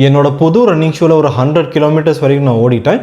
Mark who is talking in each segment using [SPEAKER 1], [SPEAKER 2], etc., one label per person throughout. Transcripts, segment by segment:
[SPEAKER 1] என்னோட புது ரன்னிங் ஷூவில் ஒரு 100 கிலோமீட்டர்ஸ் வரைக்கும் நான் ஓடிட்டேன்.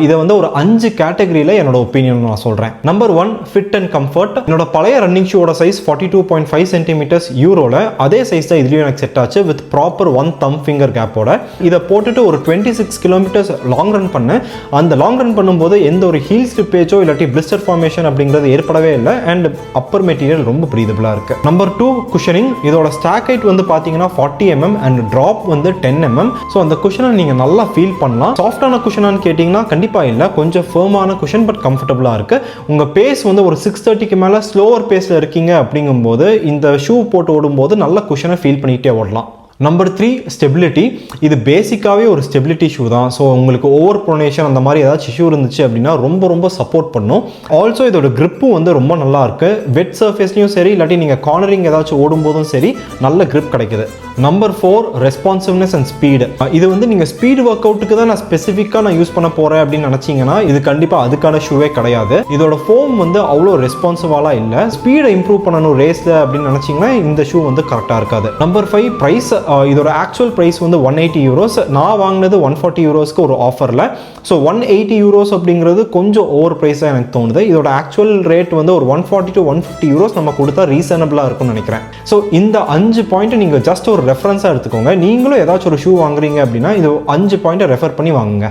[SPEAKER 1] இதை வந்து ஒரு 5 கேட்டகரியில் என்னோட ஒப்பீனியன் நான் சொல்கிறேன். Number 1, fit and comfort. என்னோட பழைய ரன்னிங் ஷூவோட சைஸ் 42.5 சென்டிமீட்டர்ஸ் யூரோவில். அதே சைஸ் தான் இதுலேயும் எனக்கு செட் ஆச்சு, வித் ப்ராப்பர் 1 தம் ஃபிங்கர் கேப்போட. இதை போட்டுட்டு ஒரு 26 கிலோமீட்டர்ஸ் லாங் ரன் பண்ணேன். அந்த லாங் ரன் பண்ணும்போது எந்த ஒரு ஹீல் ஸ்லிப்பேஜோ இல்லாட்டி பிளிஸ்டர் ஃபார்மேஷன் அப்படிங்கிறது ஏற்படவே இல்லை. அண்ட் அப்பர் மெட்டீரியல் ரொம்ப ப்ரீதபிளாக இருக்குது. Number 2, cushioning. இதோட ஸ்டாக் ஹைட் வந்து பார்த்தீங்கன்னா 40 mm அண்ட் ட்ராப் வந்து 10 mm. ஸோ அந்த குஷனை நீங்கள் நல்லா ஃபீல் பண்ணலாம். சாஃப்டான குஷனான்னு கேட்டிங்கன்னா கண்டிப்பாக இல்லை, கொஞ்சம் ஃபர்மான குஷன், பட் கம்ஃபர்டபுளாக இருக்குது. உங்கள் பேஸ் வந்து ஒரு 630க்கு மேலே ஸ்லோவர் பேஸில் இருக்கீங்க அப்படிங்கும்போது இந்த ஷூ போட்டு ஓடும்போது நல்ல குஷனை ஃபீல் பண்ணிகிட்டே ஓடலாம். Number 3, stability. இது பேசிக்காகவே ஒரு ஸ்டெபிலிட்டி ஷூ தான். ஸோ உங்களுக்கு ஓவர் ப்ரொனேஷன் அந்த மாதிரி ஏதாச்சும் இஷ்யூ இருந்துச்சு அப்படின்னா ரொம்ப சப்போர்ட் பண்ணும். ஆல்சோ இதோட கிரிப்பும் வந்து ரொம்ப நல்லா இருக்கு. வெட் சர்ஃபேஸ்லையும் சரி, இல்லாட்டி நீங்கள் கார்னரிங் ஏதாச்சும் ஓடும்போதும் சரி, நல்ல கிரிப் கிடைக்குது. Number 4, responsiveness and speed. இது வந்து நீங்கள் ஸ்பீடு ஒர்க் அவுட்டுக்கு தான் நான் ஸ்பெசிஃபிக்காக நான் யூஸ் பண்ண போகிறேன் அப்படின்னு நினச்சிங்கன்னா இது கண்டிப்பாக அதுக்கான ஷூவே கிடையாது. இதோட ஃபோம் வந்து அவ்வளோ ரெஸ்பான்சிவாலாம் இல்லை. ஸ்பீடை இம்ப்ரூவ் பண்ணணும் ரேஸில் அப்படின்னு நினச்சிங்கன்னா இந்த ஷூ வந்து கரெக்டாக இருக்காது. Number 5, price. இதோட ஆக்சுவல் ப்ரைஸ் வந்து 180 euros. நான் வாங்கினது 140 euros ஒரு ஆஃபரில். ஸோ 180 euros அப்படிங்கிறது கொஞ்சம் ஓவர் ப்ரைஸாக எனக்கு தோணுது. இதோட ஆக்சுவல் ரேட் வந்து ஒரு 140 to 150 euros நம்ம கொடுத்தா ரீசனபிளாக இருக்கும்னு நினைக்கிறேன். ஸோ இந்த 5 பாயிண்ட் நீங்கள் ஜஸ்ட் ஒரு ரெஃபரன்ஸாக எடுத்துக்கோங்க. நீங்களும் ஏதாச்சும் ஒரு ஷூ வாங்குறீங்க அப்படின்னா இது 5 பாயிண்ட்டை ரெஃபர் பண்ணி வாங்குங்க.